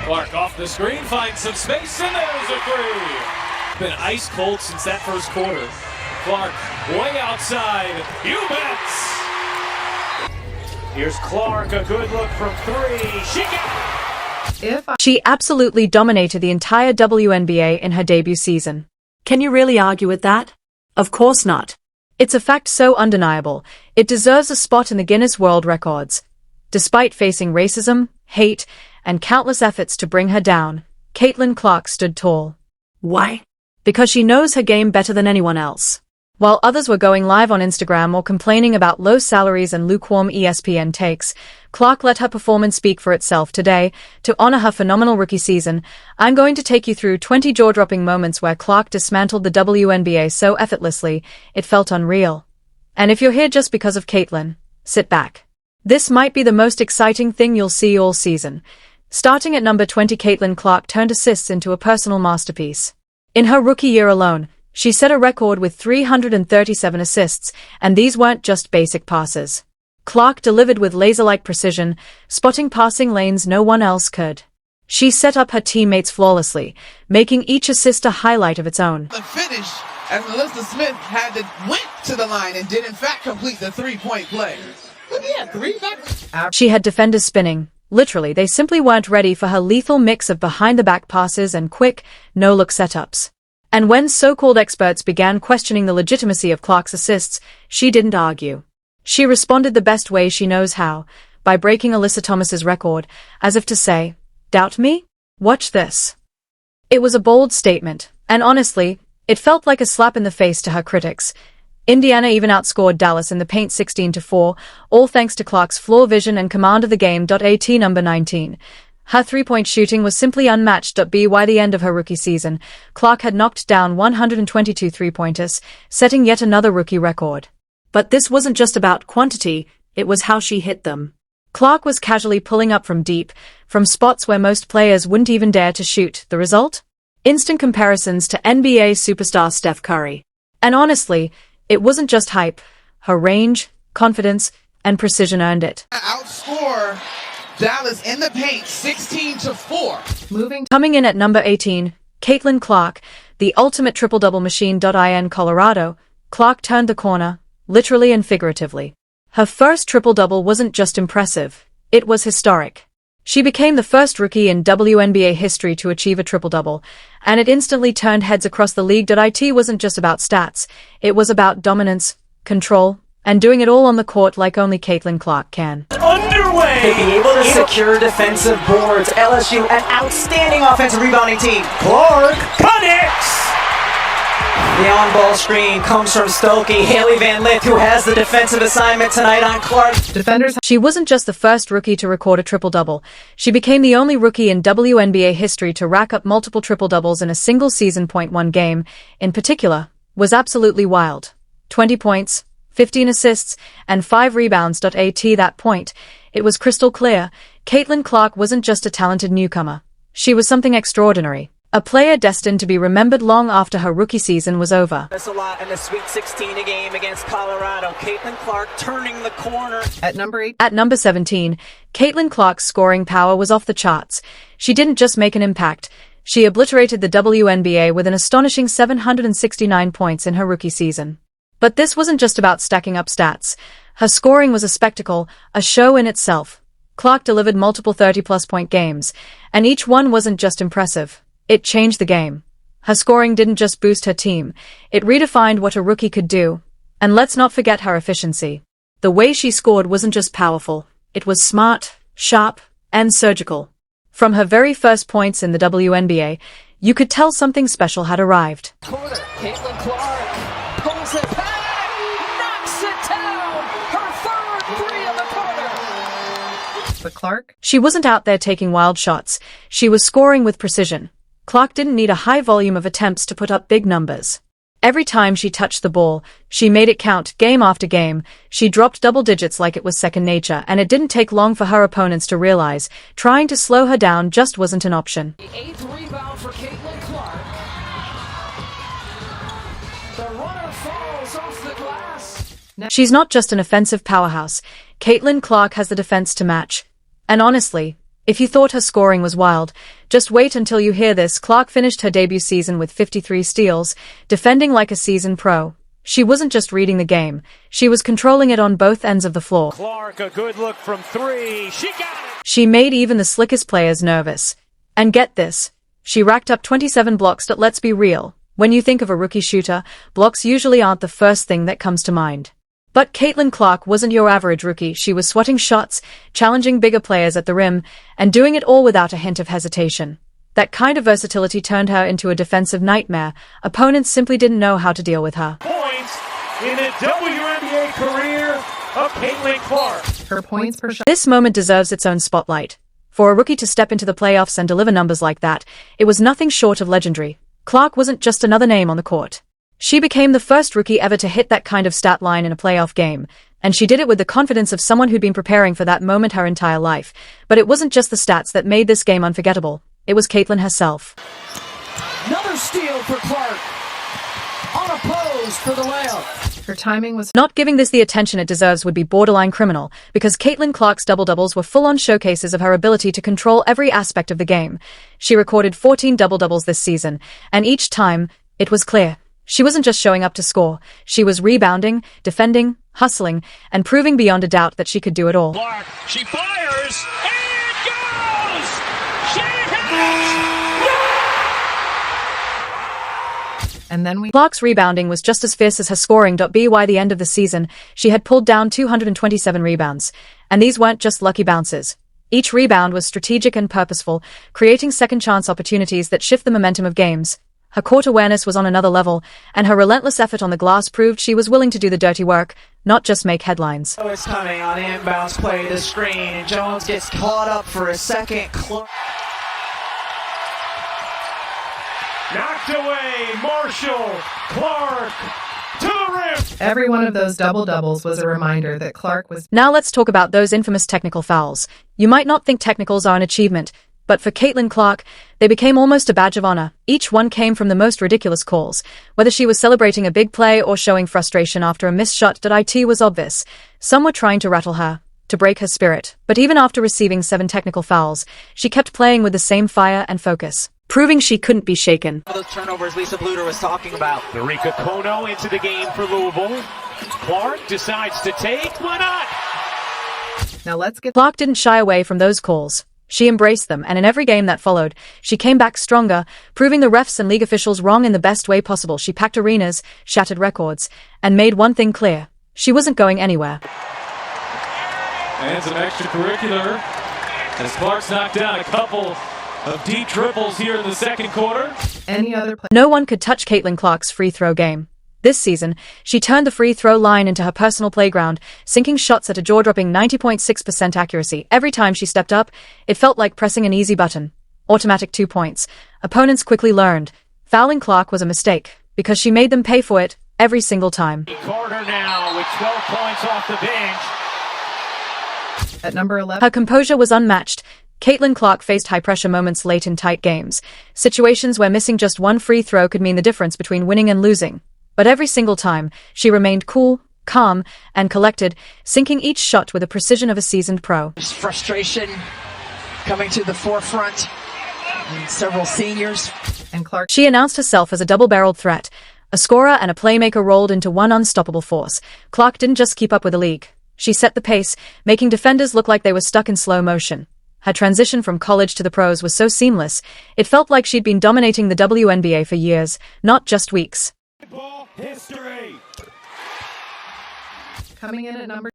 Clark off the screen, finds some space, and there's a three. Been ice cold since that first quarter. Clark way outside. You bets. Here's Clark, a good look from three. She absolutely dominated the entire WNBA in her debut season. Can you really argue with that? Of course not. It's a fact so undeniable, it deserves a spot in the Guinness World Records. Despite facing racism, hate, and countless efforts to bring her down, Caitlin Clark stood tall. Why? Because she knows her game better than anyone else. While others were going live on Instagram or complaining about low salaries and lukewarm ESPN takes, Clark let her performance speak for itself. Today, to honor her phenomenal rookie season, I'm going to take you through 20 jaw-dropping moments where Clark dismantled the WNBA so effortlessly, it felt unreal. And if you're here just because of Caitlin, sit back. This might be the most exciting thing you'll see all season. Starting at number 20, Caitlin Clark turned assists into a personal masterpiece. In her rookie year alone, she set a record with 337 assists, and these weren't just basic passes. Clark delivered with laser-like precision, spotting passing lanes no one else could. She set up her teammates flawlessly, making each assist a highlight of its own. The finish, as Melissa Smith went to the line and did in fact complete the three-point play. She had defenders spinning. Literally, they simply weren't ready for her lethal mix of behind-the-back passes and quick, no-look setups. And when so-called experts began questioning the legitimacy of Clark's assists, she didn't argue. She responded the best way she knows how, by breaking Alyssa Thomas's record, as if to say, "Doubt me? Watch this." It was a bold statement, and honestly, it felt like a slap in the face to her critics. Indiana even outscored Dallas in the paint 16-4, all thanks to Clark's floor vision and command of the game. At number 19. Her three-point shooting was simply unmatched. By the end of her rookie season, Clark had knocked down 122 three-pointers, setting yet another rookie record. But this wasn't just about quantity, it was how she hit them. Clark was casually pulling up from deep, from spots where most players wouldn't even dare to shoot. The result? Instant comparisons to NBA superstar Steph Curry. And honestly, it wasn't just hype. Her range, confidence, and precision earned it. Outscore Dallas in the paint 16-4. Coming in at number 18, Caitlin Clark, the ultimate triple-double machine. In Colorado, Clark turned the corner, literally and figuratively. Her first triple-double wasn't just impressive, it was historic. She became the first rookie in WNBA history to achieve a triple-double, and it instantly turned heads across the league. It wasn't just about stats, it was about dominance, control, and doing it all on the court like only Caitlin Clark can. Underway! To be able to secure defensive boards, LSU, an outstanding offensive rebounding team. Clark connects! The on-ball screen comes from Stokey, Haley Van Lith, who has the defensive assignment tonight on Clark. She wasn't just the first rookie to record a triple-double. She became the only rookie in WNBA history to rack up multiple triple-doubles in a single season. One game, in particular, was absolutely wild. 20 points, 15 assists, and 5 rebounds. At that point, it was crystal clear. Caitlin Clark wasn't just a talented newcomer. She was something extraordinary. A player destined to be remembered long after her rookie season was over. That's a lot in the Sweet 16 game against Colorado. Caitlin Clark turning the corner. At number 17, Caitlin Clark's scoring power was off the charts. She didn't just make an impact. She obliterated the WNBA with an astonishing 769 points in her rookie season. But this wasn't just about stacking up stats. Her scoring was a spectacle, a show in itself. Clark delivered multiple 30-plus point games, and each one wasn't just impressive. It changed the game. Her scoring didn't just boost her team, it redefined what a rookie could do. And let's not forget her efficiency. The way she scored wasn't just powerful, it was smart, sharp, and surgical. From her very first points in the WNBA, you could tell something special had arrived. Corner, Caitlin Clark pulls it back, knocks it down, her third three of the quarter. But Clark? She wasn't out there taking wild shots, she was scoring with precision. Clark didn't need a high volume of attempts to put up big numbers. Every time she touched the ball, she made it count. Game after game, she dropped double digits like it was second nature, and it didn't take long for her opponents to realize trying to slow her down just wasn't an option. The 8th rebound for Caitlin Clark. The runner falls off the glass. She's not just an offensive powerhouse. Caitlin Clark has the defense to match. And honestly, If you thought her scoring was wild, just wait until you hear this. Clark finished her debut season with 53 steals, defending like a seasoned pro. She wasn't just reading the game, she was controlling it on both ends of the floor. Clark, a good look from three. She got it! She made even the slickest players nervous. And get this, she racked up 27 blocks. But let's be real, when you think of a rookie shooter, blocks usually aren't the first thing that comes to mind. But Caitlin Clark wasn't your average rookie. She was swatting shots, challenging bigger players at the rim, and doing it all without a hint of hesitation. That kind of versatility turned her into a defensive nightmare. Opponents simply didn't know how to deal with her. Points in the WNBA career of Caitlin Clark. Her points per shot. This moment deserves its own spotlight. For a rookie to step into the playoffs and deliver numbers like that, it was nothing short of legendary. Clark wasn't just another name on the court. She became the first rookie ever to hit that kind of stat line in a playoff game, and she did it with the confidence of someone who'd been preparing for that moment her entire life. But it wasn't just the stats that made this game unforgettable. It was Caitlin herself. Another steal for Clark. Unopposed for the layup. Her timing was Not giving this the attention it deserves would be borderline criminal, because Caitlin Clark's double-doubles were full-on showcases of her ability to control every aspect of the game. She recorded 14 double-doubles this season, and each time, it was clear. She wasn't just showing up to score, she was rebounding, defending, hustling, and proving beyond a doubt that she could do it all. Clark, she fires, and it goes! She hits! and then we Clark's rebounding was just as fierce as her scoring. By the end of the season, she had pulled down 227 rebounds. And these weren't just lucky bounces. Each rebound was strategic and purposeful, creating second-chance opportunities that shift the momentum of games. Her court awareness was on another level, and her relentless effort on the glass proved she was willing to do the dirty work, not just make headlines. Oh, it's coming on inbounds play the screen, and Jones gets caught up for a second. Knocked away, Marshall, Clark, to the rim! every one of those double-doubles was a reminder that Clark was Now let's talk about those infamous technical fouls. You might not think technicals are an achievement, but for Caitlin Clark, they became almost a badge of honor. Each one came from the most ridiculous calls. Whether she was celebrating a big play or showing frustration after a missed shot, it was obvious. Some were trying to rattle her, to break her spirit. But even after receiving 7 technical fouls, she kept playing with the same fire and focus, proving she couldn't be shaken. Those turnovers Lisa Bluter was talking about. Narika Kono into the game for Louisville. Clark decides to take. Why not? now let's get Clark didn't shy away from those calls. She embraced them, and in every game that followed, she came back stronger, proving the refs and league officials wrong in the best way possible. She packed arenas, shattered records, and made one thing clear. She wasn't going anywhere. And some extracurricular as Clark's knocked down a couple of deep triples here in the second quarter. any other play. No one could touch Caitlin Clark's free throw game. This season, she turned the free throw line into her personal playground, sinking shots at a jaw-dropping 90.6% accuracy. Every time she stepped up, it felt like pressing an easy button. Automatic 2 points. Opponents quickly learned. Fouling Clark was a mistake, because she made them pay for it every single time. Carter now with 12 points off the bench. At number 11, Her composure was unmatched. Caitlin Clark faced high-pressure moments late in tight games, situations where missing just one free throw could mean the difference between winning and losing. But every single time, she remained cool, calm, and collected, sinking each shot with the precision of a seasoned pro. There's frustration coming to the forefront. And several seniors. and Clark She announced herself as a double-barreled threat. A scorer and a playmaker rolled into one unstoppable force. Clark didn't just keep up with the league. She set the pace, making defenders look like they were stuck in slow motion. Her transition from college to the pros was so seamless, it felt like she'd been dominating the WNBA for years, not just weeks. Ball history. coming in at number